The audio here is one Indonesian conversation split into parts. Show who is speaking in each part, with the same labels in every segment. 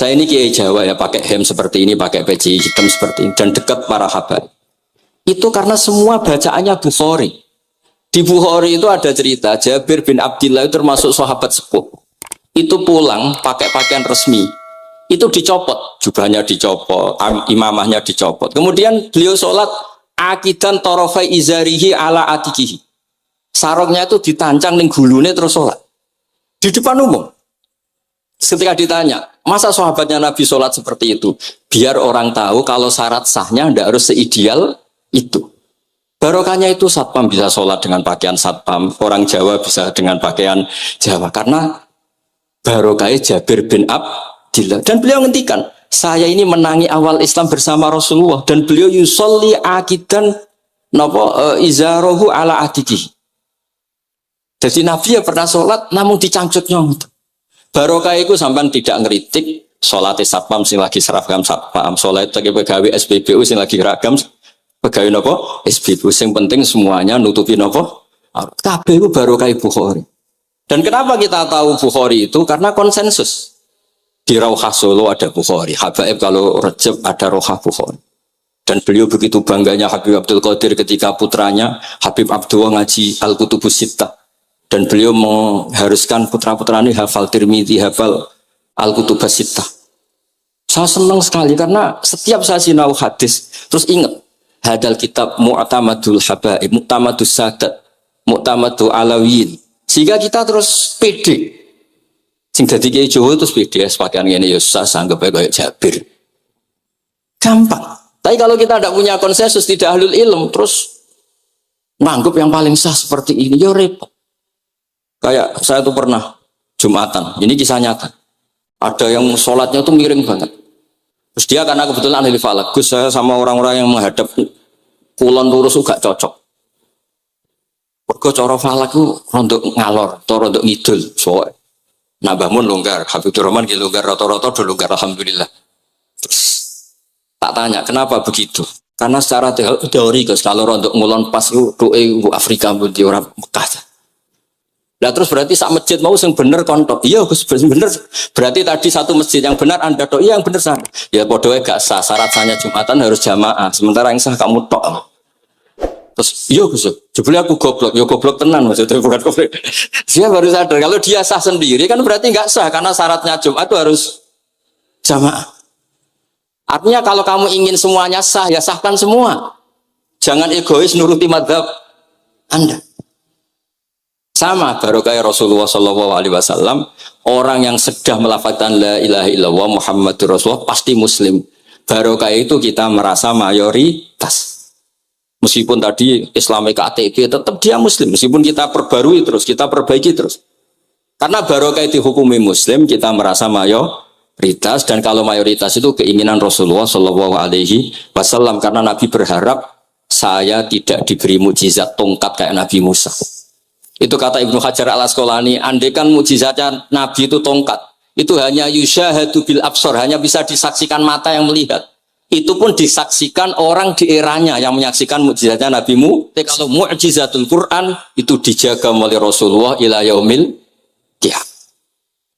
Speaker 1: Saya ini kiai Jawa ya, pakai hem seperti ini, pakai peci hitam seperti ini, dan dekat para habaib. Itu karena semua bacaannya Bukhari. Di Bukhari itu ada cerita Jabir bin Abdillah itu termasuk sahabat sepuh. Itu pulang pakai pakaian resmi. Itu dicopot, jubahnya dicopot, imamahnya dicopot. Kemudian beliau sholat akidan torofai izarihi ala atikihi. Sarungnya itu ditancang ning gulune terus sholat. Di depan umum. Ketika ditanya, masa sahabatnya Nabi sholat seperti itu? Biar orang tahu kalau syarat sahnya tidak harus seideal itu. Barokahnya itu satpam bisa sholat dengan pakaian satpam, orang Jawa bisa dengan pakaian Jawa. Karena barokahnya Jabir bin Abdillah. Dan beliau ngendikan, saya ini menangi awal Islam bersama Rasulullah. Dan beliau yusolli akidan izarohu ala adiki. Jadi Nabi ya pernah sholat namun dicangcutnya. Barokah itu sampai tidak ngeritik sholat satpam sing lagi seragam satpam, sholat lagi pegawai SPBU sing lagi ragam pegawai nopo SPBU, sing penting semuanya nutupi nopo kabeh itu barokah Bukhari. Dan kenapa kita tahu Bukhari itu? Karena konsensus di Rauhah Solo ada Bukhari, Habaib kalau Rejab ada Rauhah Bukhari. Dan beliau begitu bangganya Habib Abdul Qadir ketika putranya Habib Abdullah ngaji Al-Kutubus Sittah. Dan beliau mengharuskan putra-putranya hafal Tirmidzi, hafal Al-Kutubus Sittah. Saya senang sekali karena setiap saya sinau hadis terus ingat hadal kitab Mu'tamadul Habaib, Mu'tamadus Sadat, Mu'tamadul Alawiyin. Sehingga kita terus pede. Sing dadi kiai Jawa terus pede pakaian ngene ya susah anggap ae kayak Jabir. Gampang. Tapi kalau kita tidak punya konsensus, tidak ahlul ilm, terus nganggap yang paling sah seperti ini ya repot. Kayak saya tuh pernah Jumatan, ini kisah nyata. Ada yang sholatnya tuh miring banget. Terus dia karena kebetulan ahli falak, Gus saya sama orang-orang yang menghadap kulon lurus gak cocok. Mergo cara falak ku rondok ngalor, atau rondok ngidul. Soalnya nambah mun longgar, Habibur Rahman ki longgar rata-rata do longgar alhamdulillah. Terus tak tanya kenapa begitu? Karena secara teori Gus kalau rondok ngulon pas itu Afrika pun di orang Mekah. Nah terus berarti sak masjid mau sing bener kontok. Iya Gus bener. Berarti tadi satu masjid yang benar Anda tok. Iya yang bener sah. Ya podoe gak sah. Syarat sahnya Jumatan harus jamaah. Sementara yang sah kamu tok. Terus iya Gus. Jebule aku goblok. Ya goblok tenan maksudnya bukan goblok. Dia baru sadar kalau dia sah sendiri kan berarti gak sah karena syaratnya Jumat itu harus jamaah. Artinya kalau kamu ingin semuanya sah ya sahkan semua. Jangan egois nuruti mazhab Anda. Sama barokah Rasulullah SAW, orang yang sudah melafazkan la ilaha illallah Muhammadur Rasulullah pasti muslim. Barokah itu kita merasa mayoritas. Meskipun tadi Islami KTP tetap dia muslim. Meskipun kita perbarui terus, kita perbaiki terus. Karena barokah itu hukumi muslim, kita merasa mayoritas. Dan kalau mayoritas itu keinginan Rasulullah SAW. Karena Nabi berharap saya tidak diberi mukjizat tongkat kayak Nabi Musa. Itu kata Ibnu Hajar al-Asqalani, andaikan mukjizatnya Nabi itu tongkat, itu hanya yusyahadu bil absor, hanya bisa disaksikan mata yang melihat. Itu pun disaksikan orang di eranya yang menyaksikan mukjizatnya Nabi Mu. Tapi kalau mukjizatul Quran itu dijaga oleh Rasulullah ila yaumil qiyamah.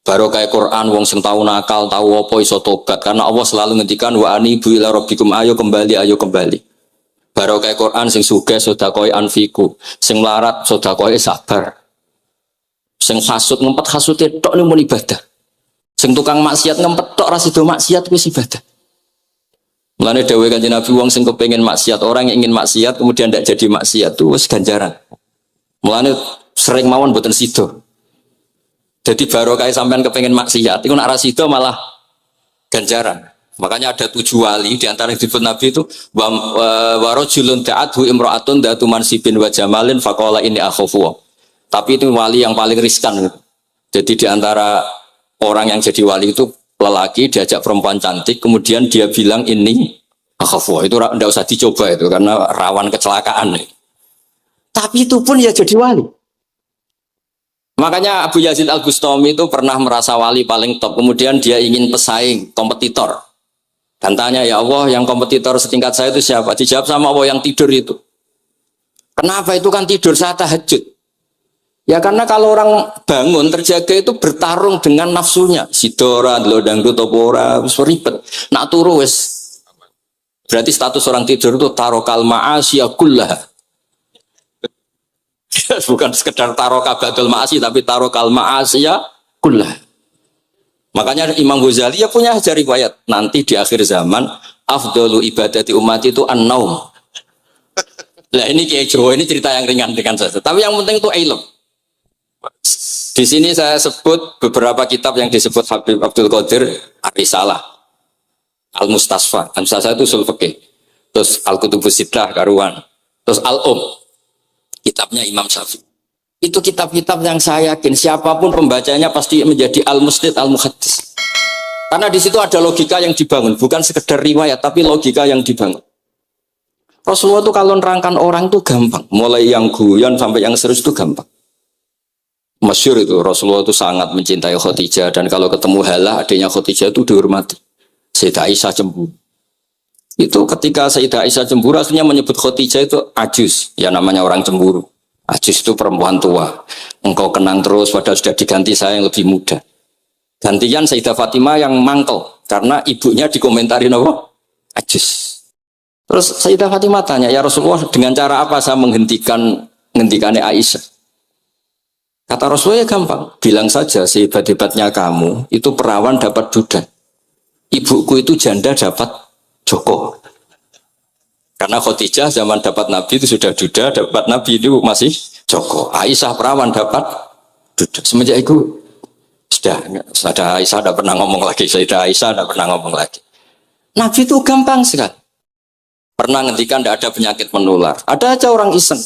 Speaker 1: Barokah Quran wong sing tau nakal, tau apa iso tobat karena Allah selalu ngendikan wa anibu ila rabbikum ayo kembali. Barokah Quran sing sugih sedekah anfiku, sing melarat sedekah sabar. Sing hasud ngempet hasude tok ning mun ibadah. Sing tukang maksiat ngempet tok ra sido maksiat wis ibadah. Mulane dawuh Kanjeng Nabi wong sing kepengin maksiat, orang yang ingin maksiat kemudian tidak jadi maksiat itu wis ganjaran. Mulane sering mawon mboten sido. Jadi barokah sampean kepengin maksiat iku nek ra sido malah ganjaran. Makanya ada 7 wali di antara yang disebut Nabi itu warajulun da'athu imra'atun datu mansibin wa jamalin faqala inni akhafu. Tapi itu wali yang paling riskan. Jadi di antara orang yang jadi wali itu lelaki diajak perempuan cantik kemudian dia bilang ini akhafu. Itu enggak usah dicoba itu karena rawan kecelakaan. Tapi itu pun ya jadi wali. Makanya Abu Yazid Al-Bustami itu pernah merasa wali paling top. Kemudian dia ingin pesaing, kompetitor. Dan tanya, ya Allah yang kompetitor setingkat saya itu siapa? Dijawab sama Allah yang tidur itu. Kenapa itu kan tidur saat tahajud? Ya karena kalau orang bangun terjaga itu bertarung dengan nafsunya. Sidora, lo dangdut opora, ribet. Nak turu wes. Berarti status orang tidur itu tarokal ma'asya kullah. Bukan sekedar taroka badul ma'asi, tapi tarokal ma'asya kullah. Makanya Imam Ghazali ya punya ajar riwayat. Nanti di akhir zaman, afdalu ibadati umat itu an-naum. Nah ini kayak Jawa, ini cerita yang ringan saja. Tapi yang penting itu ilmu. Di sini saya sebut beberapa kitab yang disebut Habib Abdul Qadir Ar-Risalah, Al-Mustasfa. Al-Mustasfa itu usul fikih. Terus Al-Kutubus Sittah karuan. Terus kitabnya Imam Syafi'i. Itu kitab-kitab yang saya yakin siapapun pembacanya pasti menjadi al-musnid al-muhaddis. Karena di situ ada logika yang dibangun, bukan sekedar riwayat, tapi logika yang dibangun. Rasulullah itu kalau nerangkan orang itu gampang, mulai yang guyon sampai yang serius itu gampang. Masyhur itu Rasulullah itu sangat mencintai Khadijah, dan kalau ketemu Halah adiknya Khadijah itu dihormati. Sayyidah Aisyah cemburu. Itu ketika Sayyidah Aisyah cemburu aslinya menyebut Khadijah itu ajus, ya namanya orang cemburu. Ajus itu perempuan tua. Engkau kenang terus padahal sudah diganti saya yang lebih muda. Gantian Sayyidah Fatimah yang mangkel karena ibunya dikomentarin apa? Ajus. Terus Sayyidah Fatimah tanya, ya Rasulullah dengan cara apa saya menghentikannya Aisyah? Kata Rasulullah ya gampang, bilang saja sehebat-hebatnya kamu itu perawan dapat duda, ibuku itu janda dapat joko. Karena Khadijah zaman dapat Nabi itu sudah duda, dapat Nabi itu masih joko. Aisyah perawan dapat duda. Semenjak itu sudah Aisyah tidak pernah ngomong lagi, Sayyidah Aisyah tidak pernah ngomong lagi. Nabi itu gampang sekali. Pernah ngendikan tidak ada penyakit menular. Ada aja orang iseng,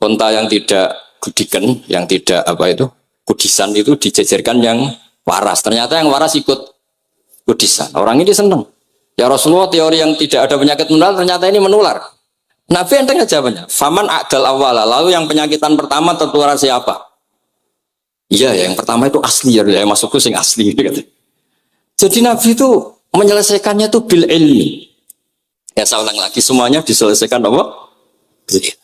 Speaker 1: unta yang tidak gudikan, yang tidak kudisan itu dijejerkan yang waras. Ternyata yang waras ikut kudisan. Orang ini senang. Ya Rasulullah, teori yang tidak ada penyakit menular ternyata ini menular. Nabi enteng aja banyak. Faman a'dal awala, lalu yang penyakitan pertama tertular siapa? Iya, yang pertama itu asli ya, masukku sing asli. Jadi Nabi itu menyelesaikannya itu bil ilmi. Ya saya ulang lagi, semuanya diselesaikan apa? Bil ilmi.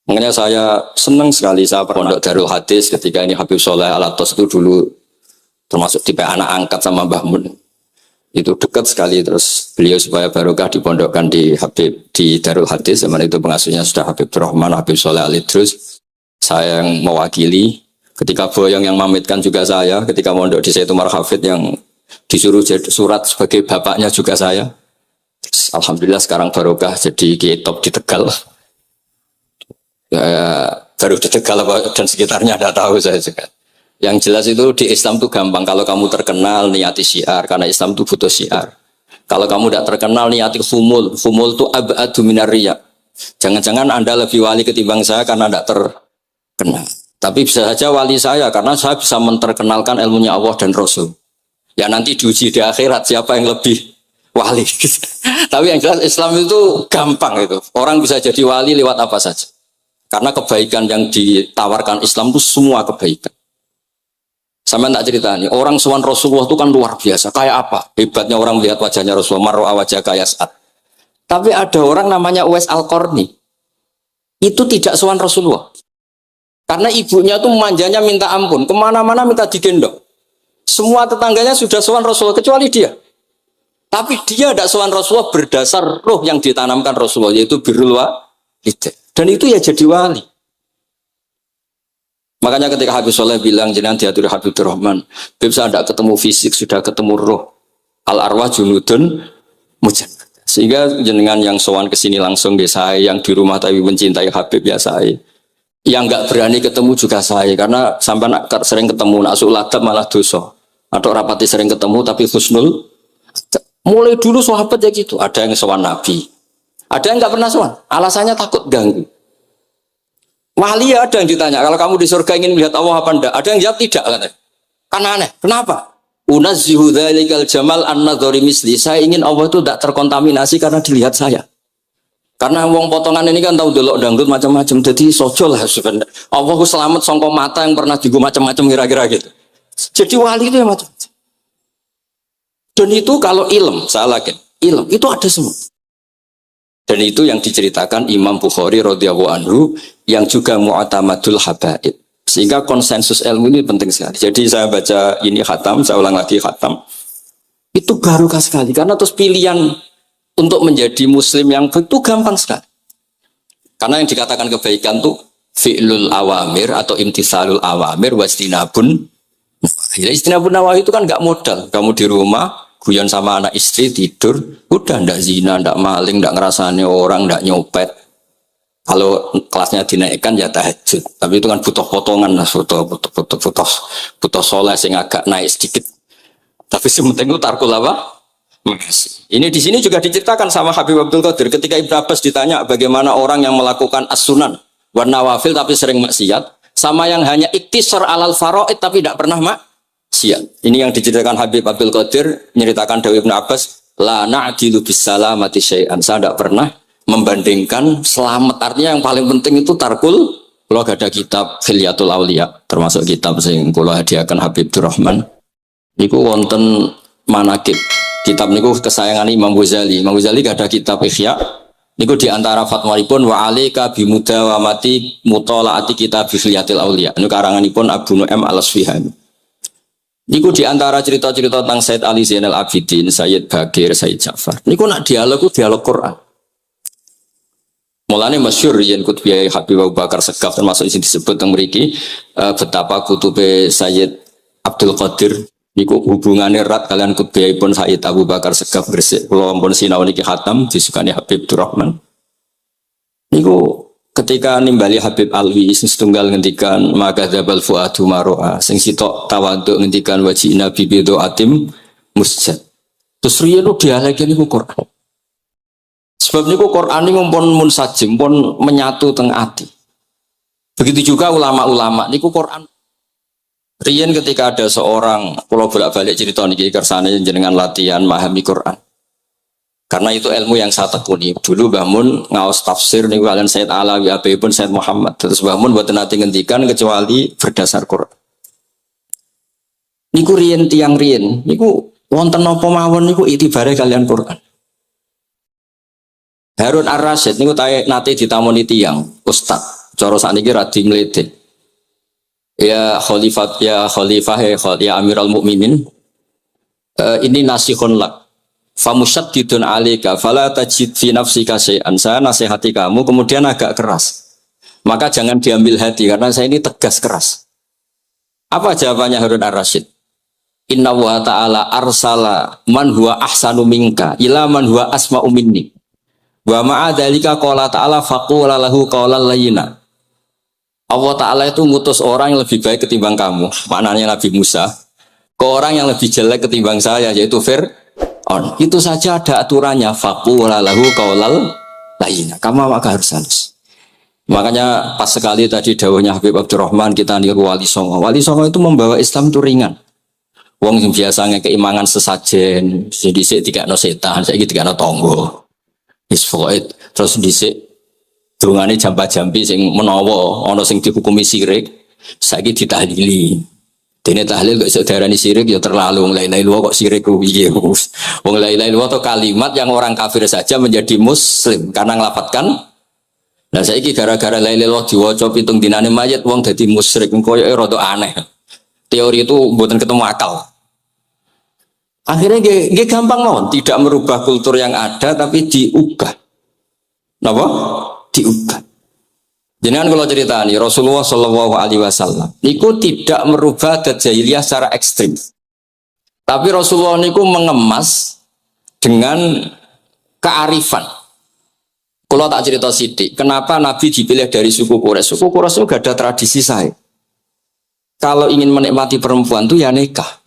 Speaker 1: Makanya saya senang sekali saya pondok Darul Hadis ketika ini Habib Soleh Al-Atos itu dulu termasuk tipe anak angkat sama Mbah Mun. Itu dekat sekali, terus beliau supaya barokah dipondokkan di Darul Hadis. Zaman itu pengasuhnya sudah Habib Rahman, Habib Soleh Al-Idrus. Saya yang mewakili. Ketika Boyong yang mamitkan juga saya. Ketika mondok di Sayyid Umar Hafid yang disuruh surat sebagai bapaknya juga saya. Terus, alhamdulillah sekarang barokah jadi kiai top di Tegal. Ya, baru di Tegal dan sekitarnya tidak tahu saya juga. Yang jelas itu di Islam itu gampang. Kalau kamu terkenal niati syiar, karena Islam itu butuh syiar. Kalau kamu tidak terkenal niati fumul itu abadu minar riya. Jangan-jangan Anda lebih wali ketimbang saya karena tidak terkenal. Tapi bisa saja wali saya karena saya bisa menterkenalkan ilmunya Allah dan Rasul. Ya nanti diuji di akhirat siapa yang lebih wali. Tapi yang jelas Islam itu gampang itu. Orang bisa jadi wali lewat apa saja. Karena kebaikan yang ditawarkan Islam itu semua kebaikan. Sama tak cerita nih, orang sowan Rasulullah itu kan luar biasa. Kayak apa? Hebatnya orang melihat wajahnya Rasulullah, mar'a wajah kayak saat. Tapi ada orang namanya Uwais Al-Qarni. Itu tidak sowan Rasulullah. Karena ibunya tuh manjanya minta ampun. Kemana-mana minta digendong. Semua tetangganya sudah sowan Rasulullah, kecuali dia. Tapi dia tidak sowan Rasulullah berdasar roh yang ditanamkan Rasulullah, yaitu birrul walidain. Dan itu ya jadi wali. Makanya ketika Habib Soleh bilang jenengan diatur Habibur Rahman, Habib saya tidak ketemu fisik, sudah ketemu roh. Al arwah junudun mujannad. Sehingga jenengan yang sowan ke sini langsung di saya, yang di rumah tapi mencintai Habib ya saya. Yang nggak berani ketemu juga saya, karena sampai sering ketemu nak suladab malah dosa. Atau rapati sering ketemu tapi husnul. Mulai dulu sahabat ya gitu. Ada yang sowan Nabi, ada yang nggak pernah sowan. Alasannya takut ganggu. Wali ada yang ditanya, kalau kamu di surga ingin melihat Allah apa enggak? Ada yang jawab tidak, katanya. Karena aneh. Kenapa? Unazzihu dzalikal jamal an-nadhari misli. Saya ingin Allah itu tidak terkontaminasi karena dilihat saya. Karena wong potongan ini kan tahu delok dangdut macam-macam. Jadi sojo lah sebenarnya. Allah selamat songko mata yang pernah digu macam-macam kira-kira gitu. Jadi wali itu ya macam-macam. Dan itu kalau ilm, saya yakin, ilm itu ada semua. Dan itu yang diceritakan Imam Bukhari radhiyallahu anhu yang juga mu'tamadul habaib. Sehingga konsensus ilmu ini penting sekali. Jadi saya baca ini khatam, saya ulang lagi khatam. Itu barokah sekali karena terus pilihan untuk menjadi muslim yang itu gampang sekali. Karena yang dikatakan kebaikan tuh fi'lul awamir atau imtisalul awamir wastinabun. Ya, istinabun nawahi itu kan nggak modal. Kamu di rumah guyon sama anak istri tidur, udah ndak zina, ndak maling, ndak ngerasani orang, ndak nyopet. Kalau kelasnya dinaikkan ya tahajud, tapi itu kan butuh potongan lah, butuh soleh sing agak naik sedikit. Tapi sementing itu tarkul apa? Makasih. Ini di sini juga diceritakan sama Habib Abdul Qadir ketika Ibnu Abbas ditanya bagaimana orang yang melakukan as-sunan wan nawafil tapi sering maksiat, sama yang hanya iktisar alal faraid tapi tidak pernah maksiat. Ini yang diceritakan Habib Abdul Qadir nyeritakan dari Ibnu Abbas, la na'dilu bisalamati syai'an. Saya tidak pernah membandingkan selamat, artinya yang paling penting itu tarkul. Kalau ada kitab Khilyatul Aulia termasuk kitab sing kula hadiahkan Habib Durrahman niku wonten manakib. Kitab niku kesayangan Imam Ghazali. Imam Ghazali gak ada kitab Ihya niku diantara fatwanipun wa alika bimudawamati mutalaati kitab Khilyatul Aulia niku karanganipun Abu Nu'aim Al-Asfihani. Niku diantara cerita-cerita tentang Said Ali Zainal Abidin, Sayyid Bagir, Sayyid Ja'far niku nak dialog Quran. Mulanya masyhur yen kutbiyai Habib Abu Bakar Segaf termasuk yang disebut yang mriki betapa kutube Sayyid Abdul Qadir niku hubungannya erat kalian kutbiyai pun Sayyid Abu Bakar Segaf Gresik. Kula pun sinau niki khatam disukani Habib Durrahman. Niku ketika nimbali Habib Alwi sing setunggal ngendikan maka dzabal fuadu maroa sing sitok tawaduk ngendikan wajina bibido atim musjad. Terus riyen dialeki niku Quran. Sebab niku Quran ini pun munsajim, pun menyatu teng ati. Begitu juga ulama-ulama niku Quran. Riyen ketika ada seorang, kalau bolak-balik cerita niki kersane jenengan latihan memahami Quran. Karena itu ilmu yang saya tekuni. Dulu Mbah Mun ngaos tafsir niku kalian Said Alawi pun Said Muhammad. Terus Mbah Mun mboten nate ngendikan kecuali berdasar Quran. Niku riyen tiang riyen, niku wonten napa mawon niku itibare kalian Quran. Harun Ar-Rasyid niku nate ditamoni tiyang ustaz cara sakniki radi mledek. Ya khalifah ya Amirul Mukminin, ini nasihun lak famusyaddidun alika fala tajid fi nafsika syai'an. Saya nasihati kamu kemudian agak keras, maka jangan diambil hati karena saya ini tegas keras. Apa jawabannya Harun Ar-Rasyid? Inna wa ta'ala arsala man huwa ahsanu minka ila man huwa asma'u minni. Wa ma'adhalika qala ta'ala faqula lahu qawlan layyina. Allah Ta'ala itu ngutus orang yang lebih baik ketimbang kamu. Maknanya Nabi Musa ke orang yang lebih jelek ketimbang saya, yaitu Fir'aun. Itu saja ada aturannya. Faqula lahu qawlan layyina. Kamu maka harus halus. Makanya pas sekali tadi dawuhnya Habib Abdurrahman kita niru Wali Songo. Wali Songo itu membawa Islam itu ringan. Wong yang biasanya keimangan sesajen, jadi saya tidak no setan, saya tidak no tonggo. Isfoid terus dhisik dungane jampa-jampi sing menawa ana sing dihukumi sirik saiki ditahlili. Dene tahlil kok iso diarani sirik ya terlalu la ilaha illallah kok sirik ku piye. Wong la ilaha illallah itu kalimat yang orang kafir saja menjadi muslim karena ngelafadzkan. Nah saiki gara-gara la ilaha illallah diwaca pitung dinane mayit wong dadi musyrik koyoke rada aneh. Teori itu mboten ketemu akal. Akhirnya dia gampang mohon, tidak merubah kultur yang ada tapi diubah. Napa? Diubah. Jangan kalau cerita nih Rasulullah Shallallahu Alaihi Wasallam, niku tidak merubah adat jahiliyah secara ekstrim. Tapi Rasulullah niku mengemas dengan kearifan. Kalau tak cerita sidik, kenapa Nabi dipilih dari suku Quraisy? Suku Quraisy itu gak ada tradisi saya. Kalau ingin menikmati perempuan tuh ya nikah.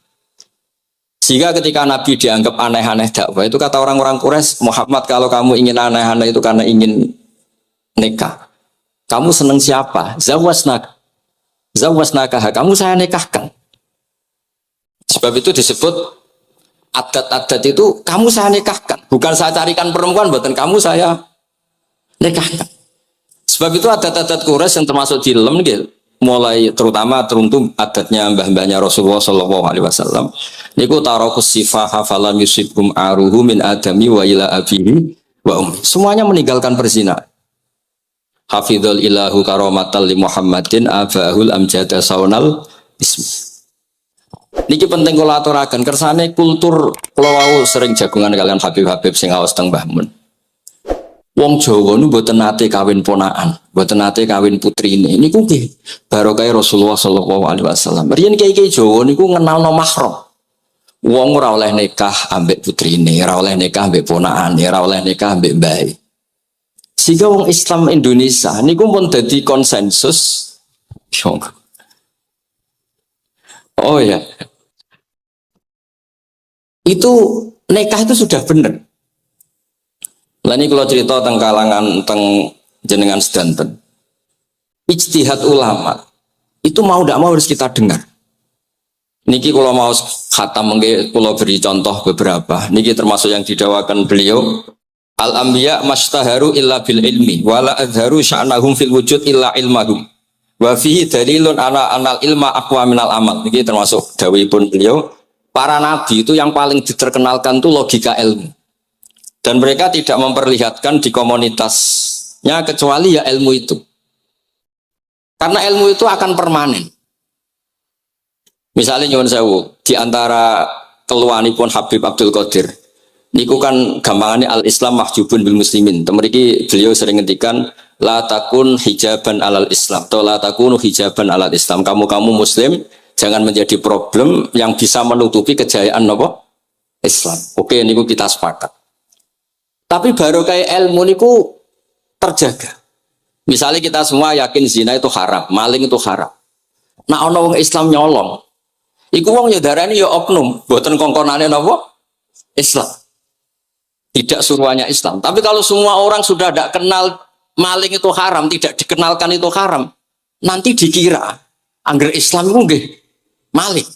Speaker 1: Sehingga ketika Nabi dianggap aneh-aneh dakwah itu kata orang-orang Quraisy, Muhammad kalau kamu ingin aneh-aneh itu karena ingin nikah. Kamu seneng siapa? Zawasnaka. Kamu saya nikahkan. Sebab itu disebut adat-adat itu kamu saya nikahkan. Bukan saya carikan perempuan, bukan kamu saya nikahkan. Sebab itu adat-adat Quraisy yang termasuk di lem gitu. Mulai terutama teruntung adatnya mbah-mbahnya Rasulullah Shallallahu Alaihi Wasallam. Niku tarokus sifaha falam yusibkum aruhu min adami wa ila abihi wa ummi. Semuanya meninggalkan perzinahan. hafidhul ilahu karomatal li Muhammadin abahul amjada saunal ismi. Niki penting kula aturaken kersane kultur kula wau sering jagungan kalian Habib-habib sing aos teng Mbah Mun. Wong Jawa nu mboten nate kawin ponakan, mboten nate kawin putrine. Niku nggih barokah Rasulullah sallallahu alaihi wasallam. Riyen kiai-kiai Jawa niku ngenalno mahram. Wong ora oleh nikah ambek putrine, ora oleh nikah ambek ponakane, ora oleh nikah ambek mbae. Sehingga wong Islam Indonesia niku pun dadi konsensus. Oh ya. Itu nikah itu sudah benar. Lah ini kalau cerita tentang kalangan tentang jenengan sedanten. Ijtihad ulama itu mau tidak mau harus kita dengar. Niki kalau mau khatam mungkin kalau beri contoh beberapa. Niki termasuk yang didawakan beliau. Al-anbiya mastaharu illa bil ilmi wala adharu sya'nahum fil wujud illa ilmahum. Wa fihi dalilun ana anal ilma aqwa minal amal. Niki termasuk dawuhipun beliau. Para nabi itu yang paling diterkenalkan itu logika ilmu. Dan mereka tidak memperlihatkan di komunitasnya kecuali ya ilmu itu. Karena ilmu itu akan permanen. Misalnya nyuwun sewu, di antara keluhanipun Habib Abdul Qadir, niku kan gampangannya al-Islam mahjubun bil muslimin. Temeriki beliau sering ngendikan la takun hijaban alal Islam atau la takunu hijaban alal Islam. Kamu muslim jangan menjadi problem yang bisa menutupi kejayaan apa? Islam. Oke, niku kita sepakat. Tapi baru kayak ilmu niku terjaga. Misalnya kita semua yakin zina itu haram, maling itu haram. Nah ono wong Islam nyolong, iku wong ya darani ya oknum, boten kongkonane napa? Islam. Tidak suruhannya Islam. Tapi kalau semua orang sudah tidak kenal maling itu haram, tidak dikenalkan itu haram, nanti dikira angger Islam itu nggih maling.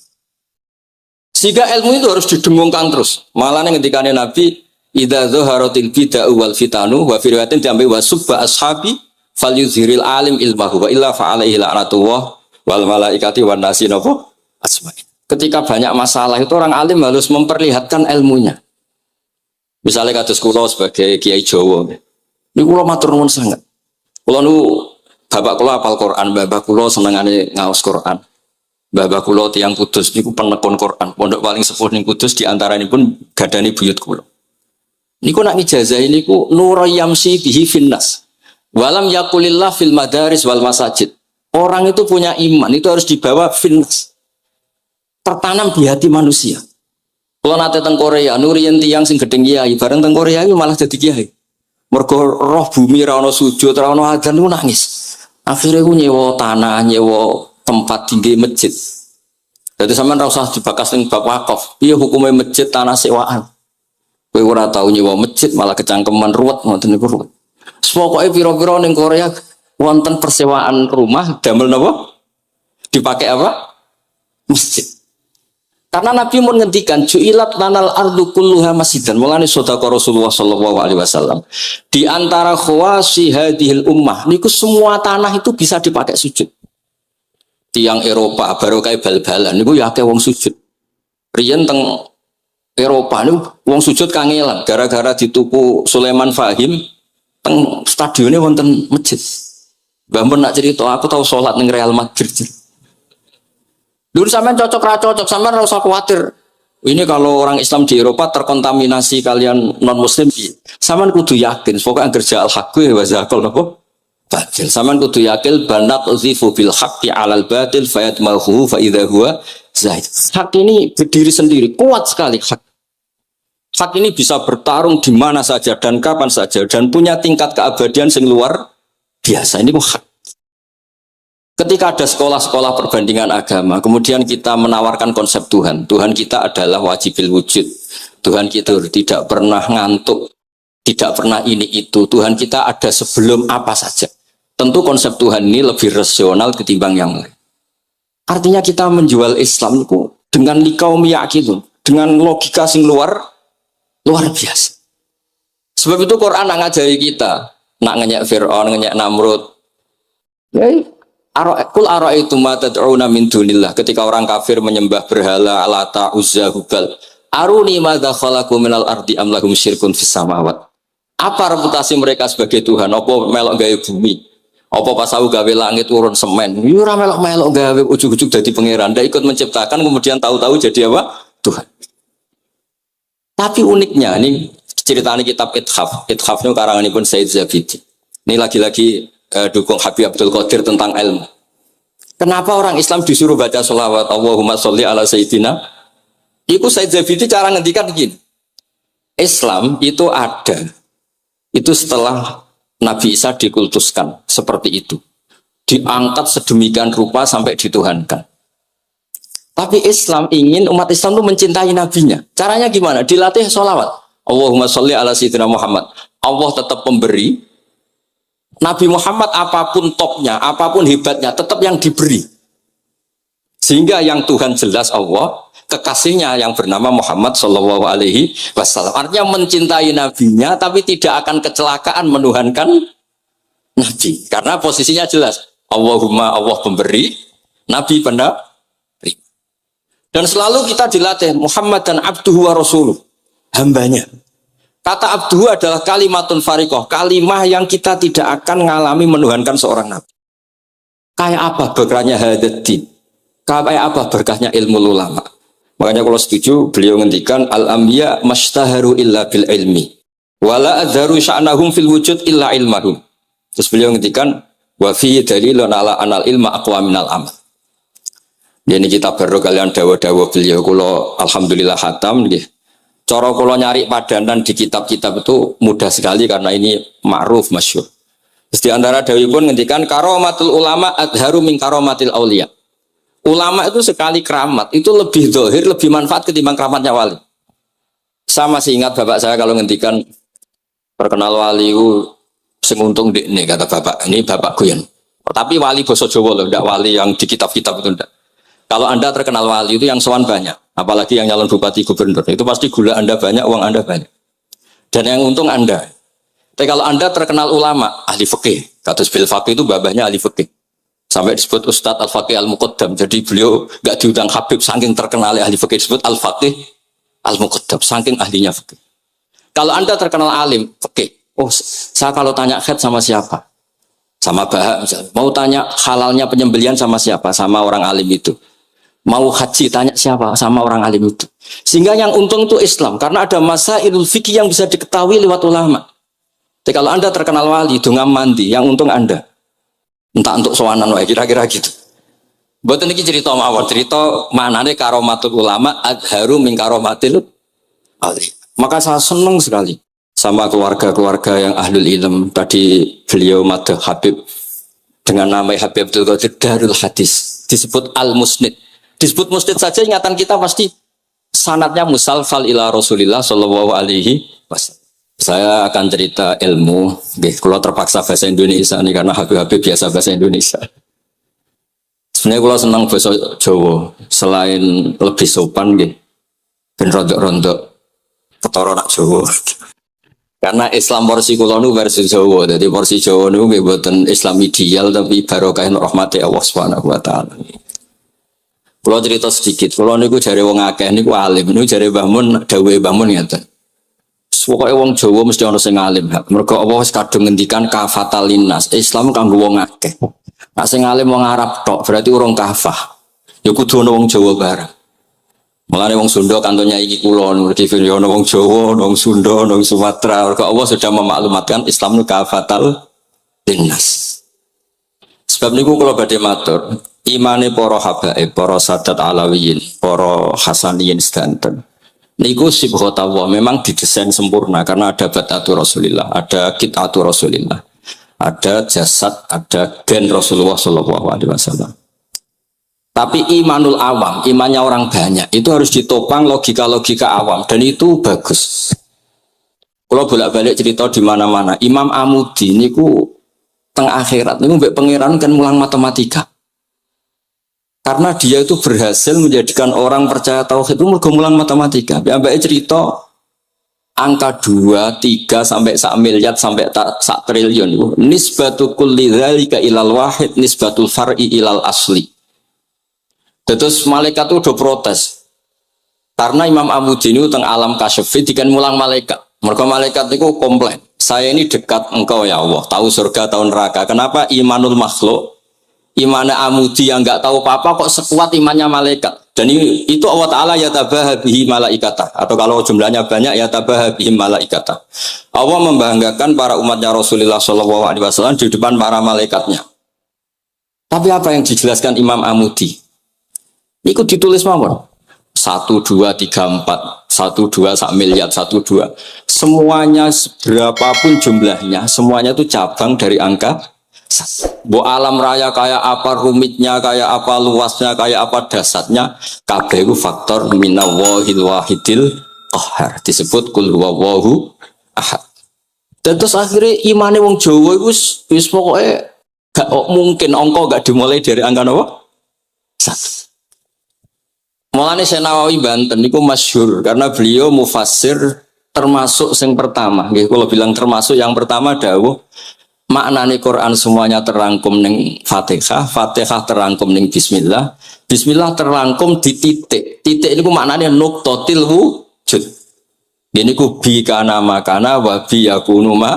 Speaker 1: Sehingga ilmu itu harus didengungkan terus. Malah ngendikane Nabi idza dzaharatil bid'ah wal fitanu wa fi riwayatin diambil wa subba ashabi falyuzhiril alim ilmahu wa illa fa alaihi la'natullah wal malaikati wan nasi asma'in. Ketika banyak masalah itu orang alim harus memperlihatkan ilmunya. Misalnya kados kula sebagai kiai Jawa. Niku kula matur nuwun sangat. Kula nu bapak kula hafal Quran, bapak kula senengane ngaos Quran. Bapak kula tiyang Kudus niku penekun Quran. Pondok paling sepuh ning Kudus di antaranipun gadani buyut kula. Niku nak ngijazah niku nurayamsi bihi finnas. Walam yakulillah fil madaris wal masajid. Orang itu punya iman, itu harus dibawa finnas. Tertanam di hati manusia. Kalau nate teng Korea, nuriyen tiyang sing gedeng kiai, bareng teng Korea itu malah jadi kiai. Mergo roh bumi ra ono sujud, ra ono adzan niku nangis. Akhirnya ku nyewa tanah, nyewa tempat tinggi masjid. Jadi sampean ra usah dibakas ning bab wakaf. Piye hukume masjid tanah sewaan? Kowe ora tau nyewa masjid malah kecangkeman ruwet ngoten niku ruwet. Pokoke pira-pira ning Korea wonten persewaan rumah damel napa? Dipakai apa? Masjid. Karena Nabi mau ngendikan ju'ilat lanal ardu kulluha masjidan. Mulane sedekah Rasulullah sallallahu alaihi wasallam. Di antara khawasi hadhil ummah niku semua tanah itu bisa dipakai sujud. Tiang Eropa baru kayak bal-balan niku ya akeh wong sujud. Riyen teng Eropa niku wong sujud kangelan gara-gara dituku Sulaiman Fahim teng stadionnya wonten masjid. Mbah mun nak cerita aku tahu sholat ning Real Madrid. Dulu sampean cocok ra cocok, sampean ora usah khawatir. Ini kalau orang Islam di Eropa terkontaminasi kalian non muslim, sampean kudu yakin pokoknya kerja al-haqqi wa zakal napa? Batil. Sampean kudu yakin banat uzifu bil haqqi 'alal batil fayatmahu fa idza huwa zaid. Hak ini berdiri sendiri, kuat sekali hak. Hak ini bisa bertarung di mana saja dan kapan saja dan punya tingkat keabadian yang luar biasa. Ini hak. Ketika ada sekolah-sekolah perbandingan agama, kemudian kita menawarkan konsep Tuhan. Tuhan kita adalah wajibil wujud. Tuhan kita tidak pernah ngantuk, tidak pernah ini itu. Tuhan kita ada sebelum apa saja. Tentu konsep Tuhan ini lebih rasional ketimbang yang lain. Artinya kita menjual Islam itu dengan likaum yakin, dengan logika sing luar biasa. Sebab itu Quran nak ngajari kita, nak ngenyek Fir'aun, ngenyek Namrud. Kul ara'aitum ma tad'una min dunillah, ketika orang kafir menyembah berhala Lata, Uzza, Hubal. Aruni madza khalaqu minal ardi am lahum syirkun fis samawat. Apa reputasi mereka sebagai Tuhan? Apa melok gawe bumi? Apa pas aku gawe langit urun semen, yo ora melok-melok gawe ujug-ujug dadi pangeran, ndak ikut menciptakan kemudian tahu-tahu jadi apa? Tuhan. Tapi uniknya ini ceritanya kitab Ithaf. Ithafnya karanganipun Said Zabidi. Ini lagi-lagi dukung Habib Abdul Qadir tentang ilmu. Kenapa orang Islam disuruh baca sholawat Allahumma sholli ala Sayyidina? Itu Said Zabidi cara ngendikan begini. Islam itu ada. Itu setelah Nabi Isa dikultuskan seperti itu. Diangkat sedemikian rupa sampai dituhankan. Tapi Islam ingin umat Islam itu mencintai nabinya. Caranya gimana? Dilatih sholawat. Allahumma sholli ala Sayyidina Muhammad. Allah tetap pemberi. Nabi Muhammad apapun topnya, apapun hebatnya, tetap yang diberi. Sehingga yang Tuhan jelas Allah, kekasihnya yang bernama Muhammad Shallallahu Alaihi Wasallam. Artinya mencintai nabinya, tapi tidak akan kecelakaan menuhankan nabi. Karena posisinya jelas. Allahumma Allah pemberi, nabi penerima. Dan selalu kita dilatih Muhammad dan abduhu wa rasuluh, hambanya. Kata abduhu adalah kalimatun fariqoh, kalimah yang kita tidak akan mengalami menuhankan seorang nabi. Kayak apa berkahnya hadatin? Kayak apa berkahnya ilmu ulama? Makanya kalau setuju, beliau ngendikan al-anbiya mashtaharu illa bil ilmi, wala adharu sya'nahum fil wujud illa ilmahum. Terus beliau ngendikan wa fi dalilun ala anal ilma aqwa minal amal. Ini kita baru kalian dawa-dawa beliau kalau alhamdulillah khatam nggih. Cara kula nyari padanan di kitab-kitab itu mudah sekali karena ini ma'ruf masyhur. Terus di antara dawuhipun ngendikan karomatul ulama adharu min karomatil auliya. Ulama itu sekali keramat itu lebih zahir, lebih manfaat ketimbang keramatnya wali. Saya masih ingat bapak saya kalau ngendikan perkenal wali itu sing untung ini kata bapak. Ini bapak Guyon. Tapi wali basa Jawa loh, enggak wali yang di kitab-kitab itu enggak. Kalau Anda terkenal wali itu yang sowan banyak, apalagi yang nyalon bupati gubernur, itu pasti gula Anda banyak, uang Anda banyak. Dan yang untung Anda. Tapi kalau Anda terkenal ulama, ahli fikih, kata bil fakih itu babahnya ahli fikih. Sampai disebut Ustadz Al-Faqih Al-Muqaddam. Jadi beliau enggak diundang Habib saking terkenal ahli fikih, disebut Al-Faqih Al-Muqaddam, saking ahlinya fikih. Kalau Anda terkenal alim fikih, oh saya kalau tanya khed sama siapa? Sama Bahak misalnya. Mau tanya halalnya penyembelian sama siapa? Sama orang alim itu. Mau haji tanya siapa? Sama orang alim itu. Sehingga yang untung itu Islam. Karena ada masailul fikih yang bisa diketahui lewat ulama. Jadi kalau Anda terkenal wali, dungam mandi, yang untung Anda. Entah untuk sowanan wae, kira-kira gitu. Mboten iki cerita mawon, cerita manane karomatul ulama adharu min karomatil ali. Maka saya senang sekali sama keluarga-keluarga yang ahlul ilm. Tadi beliau madhah Habib dengan nama Habib Abdul Qadir Darul Hadis. Disebut Al-Musnid. Disebut musnid saja ingatan kita pasti sanadnya musalsal ila Rasulillah Shallallahu Alaihi Wasallam. Saya akan cerita ilmu. Kalau terpaksa bahasa Indonesia nih karena Habib biasa bahasa Indonesia. Sebenarnya kalau senang bahasa Jawa selain lebih sopan gitu, ben rontok-rontok ketara nak Jawa. Karena Islam porsi kula nu versi Jawa. Jadi porsi Jawa nu nggih mboten Islam ideal tapi barokah rahmati Allah Subhanahu wa taala. Kalau cerita sedikit, kalau niku jare wong akeh niku alim, niku jare Mbah Mun, dawuhe Mbah Mun ngeten. Pokoke wong Jawa mesti ana sing alim. Mergo Allah wis kadung ngendikan kafatal linnas. Islam kanggo wong akeh. Nek sing alim wong Arab tok, berarti urung kafah. Ya kudu ana wong Jawa bareng. Mulane wong Sunda kantonnya iki kula ngerti ana wong Jawa, wong Sunda, wong Sumatera. Mergo Allah sudah memaklumatkan Islam niku kafatal linnas. Sebab niku kula badhe matur, imane para habaib, para sadat alawiyin, para hasaniyin sedanten. Niku sibghatullah memang didesain sempurna karena ada batatu Rasulillah, ada kitatu Rasulillah, ada jasad, ada gen Rasulullah Shallallahu Alaihi Wasallam. Tapi imanul awam, imannya orang banyak, itu harus ditopang logika-logika awam dan itu bagus. Kalau bolak-balik cerita di mana-mana, Imam Amudi niku teng akhirat niku mbek pangeran kan mulang matematika. Karena dia itu berhasil menjadikan orang percaya tauhid itu mergo mulang matematika. Mbake cerita angka 2, 3 sampai 1 miliar sampai 1 triliun itu nisbatu kulli dzalika ilal wahid nisbatul far'i ilal asli. Terus malaikat itu udah protes. Karena Imam Amudi ini teng alam kasyafi dikan mulang malaikat. Mergo malaikat itu komplain. saya ini dekat engkau ya Allah, tahu surga, tahu neraka. Kenapa imanul makhluk, imannya amudi yang nggak tahu apa-apa kok sekuat imannya malaikat? Dan itu Allah Ta'ala ya tabahabihi malaikatah. Atau kalau jumlahnya banyak ya tabahabihi malaikatah. Allah membanggakan para umatnya Rasulullah SAW di depan para malaikatnya. Tapi apa yang dijelaskan Imam Amudi? Itu ditulis mawon. 1, 2, 3, 4, 1, 2, 1 miliar, 1, 2. Semuanya berapapun jumlahnya, semuanya itu cabang dari angka. Bu alam raya kayak apa rumitnya, kayak apa luasnya, kayak apa dasarnya, kabeh itu faktor minallahil wahidil qahar. Disebut kul huwallahu ahad. Dan terus akhirnya imane wong Jawa itu wis pokoknya gak mungkin angka gak dimulai dari angka apa? 1. Mulane Syekh Nawawi Banten niku masyhur karena beliau mufassir termasuk yang pertama. Nggih kula bilang termasuk yang pertama dawuh maknane Quran semuanya terangkum ning Fatihah, Fatihah terangkum ning bismillah, bismillah terangkum di titik. Titik niku maknane nuqtatil wujud. Ini ku bi kana makana wa bi yakunu ma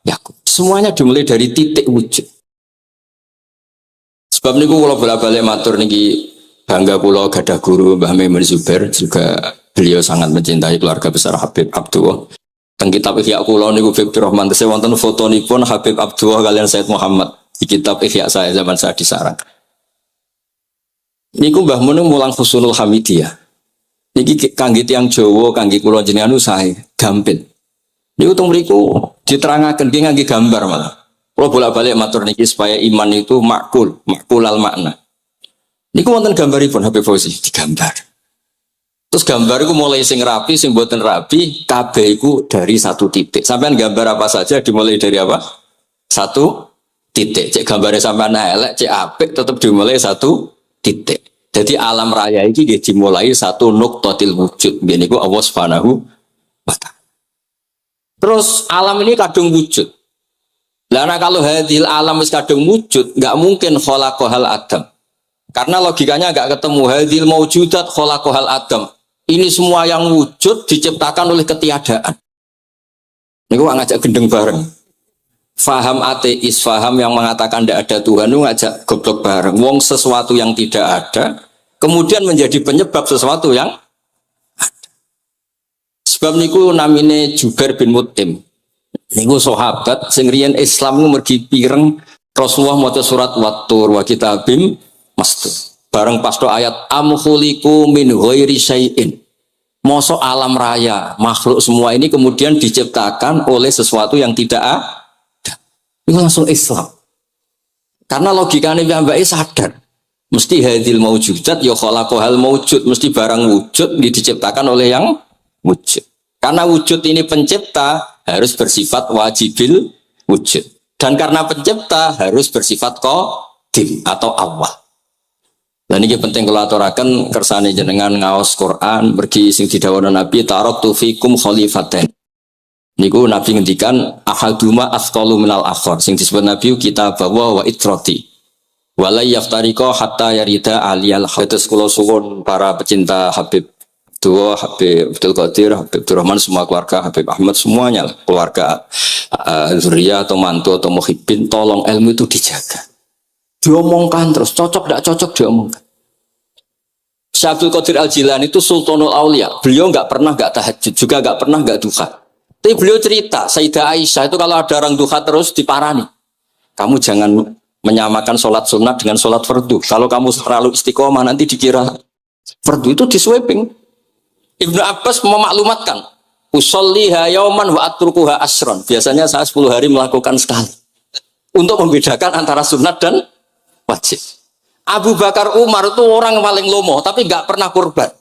Speaker 1: yakun. Semuanya dimulai dari titik wujud. Sebab niku kula bolak-balik matur niki bangga kula gadah guru Mbah Maimun Zubair, juga beliau sangat mencintai keluarga besar Habib Abdullah. Teng kitab Ihya kula niku Habib Rahman tesih wonten fotonipun Habib Abdullah kalian Said Muhammad di kitab Ihya saya zaman saya di Sarang. Niku Mbah Mun mulang Husnul Hamidiyah. Niki kangge tiyang Jawa, kangge kula jenengan sae gampil. Niku teng mriku diterangaken nggih ngangge gambar malah. Kula bolak-balik matur niki supaya iman itu makul al makna. Niku wonten gambaripun Habib Fauzi digambar. Terus gambar itu mulai sing rapi, sing boten rapi, kabeh iku dari satu titik. Sampean gambar apa saja dimulai dari apa? Satu titik. Cek gambarnya sampean elek, cek apik tetap dimulai satu titik. Jadi alam raya iki dimulai satu nuqtatil wujud. Niku Allah Subhanahu wa taala. Terus alam ini kadung wujud. Lah kalau hadil alam wis kadung wujud, enggak mungkin khalaqahal adam. Karena logikanya enggak ketemu hadil maujudat khalaqahal adam. Ini semua yang wujud diciptakan oleh ketiadaan. Ini gua ngajak gendeng bareng. Faham ateis, faham yang mengatakan tidak ada Tuhan, itu ngajak goblok bareng. Wong sesuatu yang tidak ada, kemudian menjadi penyebab sesuatu yang ada. Sebab niku namine Jubair bin Mut'im. Niku sahabat sing riyen Islam niku mergi pireng Rasulullah maca surat Wat-Tur wa kitabim mastur. Bareng pas do ayat am khuliqu min ghairi syai'in. Mosok alam raya, makhluk semua ini kemudian diciptakan oleh sesuatu yang tidak ada. Itu langsung Islam. Karena logikanya mbak sadar. Mesti hadil maujudat ya khalaqahal maujud, mesti barang wujud diciptakan oleh yang wujud. Karena wujud ini pencipta harus bersifat wajibil wujud. Dan karena pencipta harus bersifat qadim atau awal. Dan ini penting kalau aturakan kersane jenengan ngaos Quran pergi sing didhawuhna Nabi taraktu fikum khalifatain. Niku Nabi ngendikan ahaduma afqalu minal akhar. Sing disebut Nabi kitab wa itrati. Wala yaftariqa hatta yarida aliyal hadis. Kula suwun para pecinta Habib Dua, Habib Abdul Qadir, Habib Abdurrahman, semua keluarga Habib Ahmad semuanya lah, keluarga zuriyah atau mantu atau muhibbin, tolong ilmu itu dijaga. Diomongkan terus, cocok tidak cocok diomongkan. Syekh Abdul Qadir Al-Jilani itu Sultanul Aulia. Beliau nggak pernah nggak tahajud, juga nggak pernah nggak duha. Tapi beliau cerita, Sayyidah Aisyah itu kalau ada orang duha terus diparani. Kamu jangan menyamakan sholat sunat dengan sholat fardu. Kalau kamu terlalu istiqomah nanti dikira fardu itu diswiping. Ibnu Abbas memaklumatkan, usolliha yauman wa atrukuha asron. Biasanya saya 10 hari melakukan sekali. Untuk membedakan antara sunat dan wajib. Abu Bakar Umar itu orang yang paling lomo, tapi nggak pernah korban.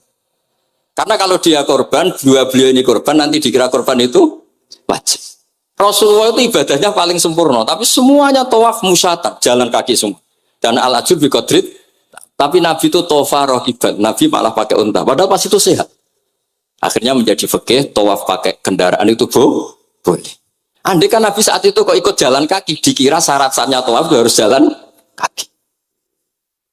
Speaker 1: Karena kalau dia korban, dua beliau ini korban, nanti dikira korban itu wajib. Rasulullah itu ibadahnya paling sempurna, tapi semuanya tawaf musyatan, jalan kaki semua. Dan al-ajur biqadrit, tapi Nabi itu tawaf rokibat, Nabi malah pakai unta, padahal pas itu sehat. Akhirnya menjadi fikih, tawaf pakai kendaraan itu boleh. Andai kan Nabi saat itu kok ikut jalan kaki, dikira syarat-syaratnya tawaf itu harus jalan kaki.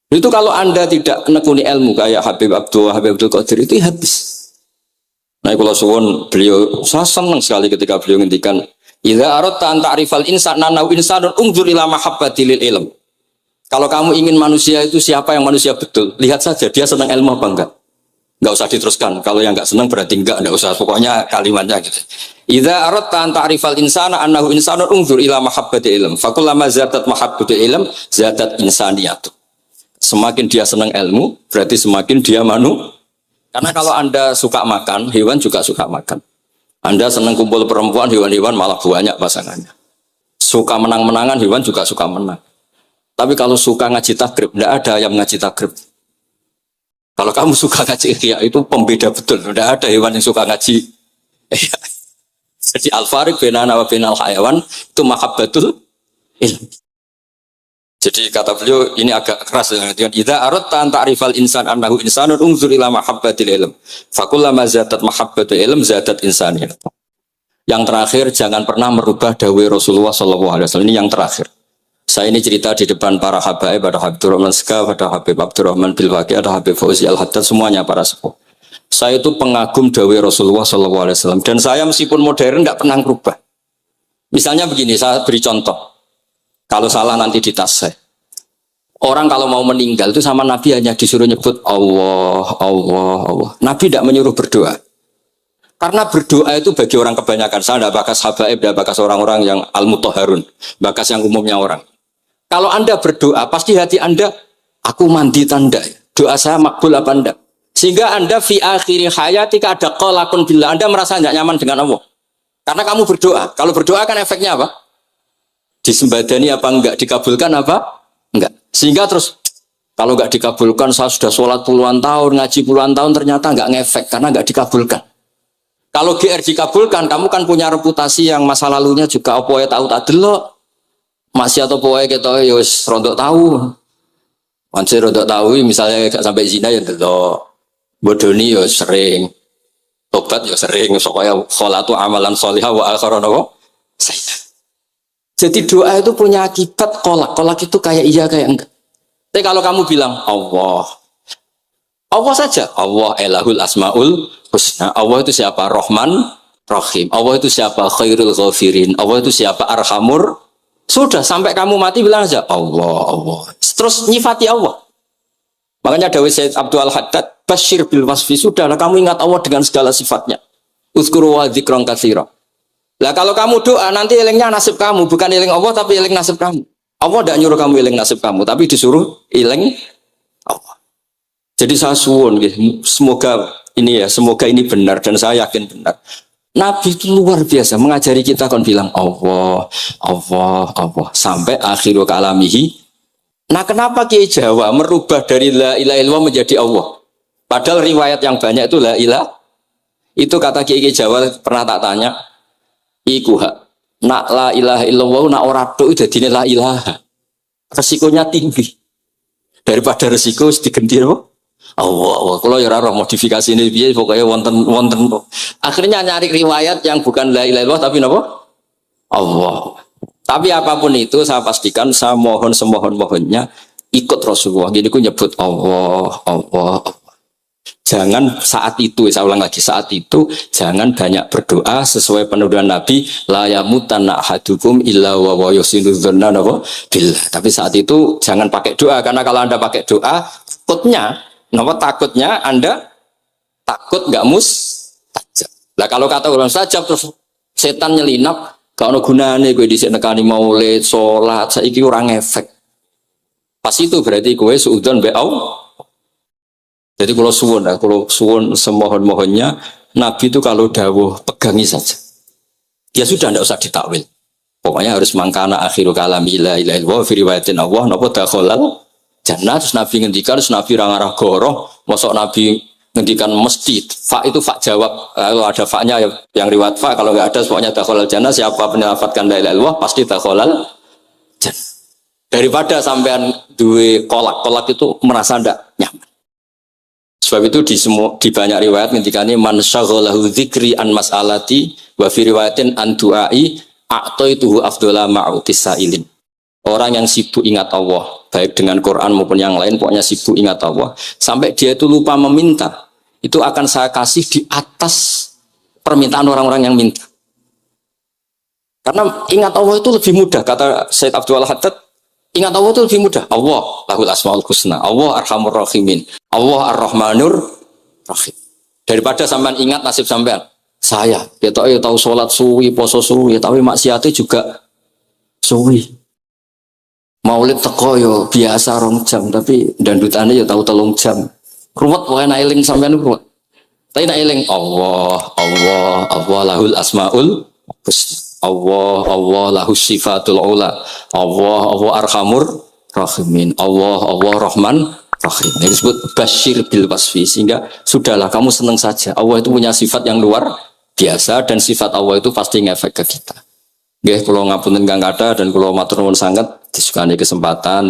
Speaker 1: Itu kalau Anda tidak menekuni ilmu kayak Habib Abdul Qadir itu habis. Nah kalau suwun beliau, saya senang sekali ketika beliau ngendikan Idza aradta an ta'rifal insana nau insanun unzur ila mahabbatil ilm. Kalau kamu ingin manusia itu siapa yang manusia betul, lihat saja dia senang ilmu apa enggak. Enggak usah diteruskan. Kalau yang enggak senang berarti enggak usah. Pokoknya kalimatnya gitu. Idza aradta an ta'rifal insana annahu insanun unzur ila mahabbatil ilm. Fakullama zatat mahabbatul ilm zatat insaniyatu. Semakin dia senang ilmu, berarti semakin dia Karena kalau Anda suka makan, hewan juga suka makan. Anda senang kumpul perempuan, hewan-hewan malah banyak pasangannya. Suka menang-menangan, hewan juga suka menang. Tapi kalau suka ngaji takrib, tidak ada yang ngaji takrib. Kalau kamu suka ngaji ihya, itu pembeda betul. Tidak ada hewan yang suka ngaji ihya. Jadi al-fariq bainana wa bainal hayawan itu mahabbatul ilm. Jadi kata beliau ini agak keras dengan idza aradta an ta'rifal insan annahu insanun unzur ila mahabbatil ilm. Fakullama zatat mahabbatul ilm zatat insaniyah. Yang terakhir jangan pernah merubah dawai Rasulullah SAW. Ini yang terakhir. Saya ini cerita di depan para habaib, ada Habib Abdurrahman Sekaf, ada Habib Abdurrahman Bilwaki, ada Habib Fauzi Al-Haddad, semuanya para sepuh. Saya itu pengagum dawai Rasulullah SAW. Dan saya meskipun modern tidak pernah merubah. Misalnya begini, saya beri contoh. Kalau salah nanti ditasih. Orang kalau mau meninggal itu sama Nabi hanya disuruh nyebut Allah, Allah, Allah. Nabi tidak menyuruh berdoa. Karena berdoa itu bagi orang kebanyakan. Saya tidak bakas habaib, tidak bakas orang-orang yang al-mutahharun. Bakas yang umumnya orang. Kalau Anda berdoa, pasti hati Anda, aku mandi tanda. Doa saya makbul apa enggak? Sehingga Anda fi akhiri hayatika ada qalakun billah. Anda merasa tidak nyaman dengan Allah. Karena kamu berdoa. Kalau berdoa kan efeknya apa? Disembadani apa enggak? Dikabulkan apa? Enggak. Sehingga terus, kalau enggak dikabulkan, saya sudah sholat puluhan tahun, ngaji puluhan tahun, ternyata enggak ngefek. Karena enggak dikabulkan. Kalau GR dikabulkan, kamu kan punya reputasi yang masa lalunya juga apa ya tahu tak delok. Masih atau poe kita ya wis rondok tahu. Masih rondok tahu misalnya gak sampai zina ya delok. Bodoni ya sering. Tobat ya sering, supaya kholatu amalan sholihah wa akhiran apa? Jadi doa itu punya akibat kolak. Kolak itu kayak iya kayak enggak. Tapi kalau kamu bilang Allah. Allah saja. Allah elahul asmaul husna. Allah itu siapa? Rahman, Rahim. Allah itu siapa? Khairul ghafirin. Allah itu siapa? Arhamur. Sudah sampai kamu mati bilang aja Allah, Allah. Terus nyifati Allah. Makanya Dawei Sayyid Abdul Haddad, Bashir bil wasfi, sudahlah kamu ingat Allah dengan segala sifatnya. Uzkuru wa dzikran katsira. Lah kalau kamu doa nanti elingnya nasib kamu, bukan eling Allah tapi eling nasib kamu. Allah tidak nyuruh kamu eling nasib kamu, tapi disuruh eling Allah. Jadi saya suwun, semoga ini benar dan saya yakin benar. Nabi itu luar biasa mengajari kita kan bilang Allah, Allah, Allah sampai akhir kalamihi. Nah kenapa Kiai Jawa merubah dari la ilaha illallah menjadi Allah? Padahal riwayat yang banyak itu la ilah. Itu kata Kiai Jawa pernah tak tanya. Iku hak. Nak la ilaha illallah nak ora tok dadine la ilaha. Resikonya tinggi. Daripada resiko diganti apa? Allah, kalau ya roh modifikasi ini biaya pokoknya wonten. Akhirnya nyari riwayat yang bukan la ilaha illallah tapi apa? Allah. Tapi apapun itu saya pastikan saya mohon semohon-mohonnya ikut Rasulullah. Gini ku nyebut Allah, Allah, Allah. Jangan saat itu, saya ulang lagi, saat itu jangan banyak berdoa sesuai penuduhan Nabi la yamutanna ahadukum illa wa yusinu dzanna billah. Tapi saat itu jangan pakai doa karena kalau Anda pakai doa takutnya Anda takut nggak mustajab. Lah kalau kata orang mustajab terus setan nyelinap, gak ono gunane kowe dhisik nekani maulid, salat, saiki ora ngefek. Pas itu berarti kowe suudzon be Allah. Jadi kalau suwun semohon-mohonnya Nabi itu kalau dawuh pegangi saja. Ya sudah tidak usah ditakwil. Pokoknya harus mangkana akhiru kalami la ilaha illallah fi riwayatin Allah napa dakhalal jannah. Terus Nabi ngendikan, terus Nabi rangarah goroh, mosok Nabi ngendikan mesti fa itu fa jawab. Kalau ada fa-nya yang riwayat fa, kalau enggak ada pokoknya dakhalal jannah, siapa penyelafatkan la ilaha illallah pasti dakhalal jannah. Daripada sampean duwe kolak itu merasa ndak nyaman. Sebab itu di banyak riwayat ngendikane man syaghalahu dzikri an mas'alati wa fi riwayatin an du'ai a'taituhu afdhala ma'utis sa'ilin. Orang yang sibuk ingat Allah, baik dengan Quran maupun yang lain, pokoknya sibuk ingat Allah, sampai dia itu lupa meminta, itu akan saya kasih di atas permintaan orang-orang yang minta. Karena ingat Allah itu lebih mudah, kata Said Abdul Haddad. Ingat Allah itu lebih mudah. Allah lahul asmaul husna. Allah arhamur rahimin. Allah ar-rahmanur rahim. Daripada sampean ingat nasib sampean. Saya, kita tahu sholat suwi, poso suwi, tapi maksiatnya juga suwi. Maulid teko yo biasa 2 jam, tapi dandutannya yo tahu 3 jam. Ruwet pokoknya nak eling sampean ruwet. Tapi nak eling Allah lahul asmaul husna. Allah lahus sifatul ula. Allah arhamur rahimin. Allah rahman rahim. Ini disebut basyir bil wasfi, sehingga sudahlah kamu senang saja. Allah itu punya sifat yang luar biasa, dan sifat Allah itu pasti ngefek ke kita. Nggih, kula ngapunten Kang Kada dan kula matur nuwun sanget disukani kesempatan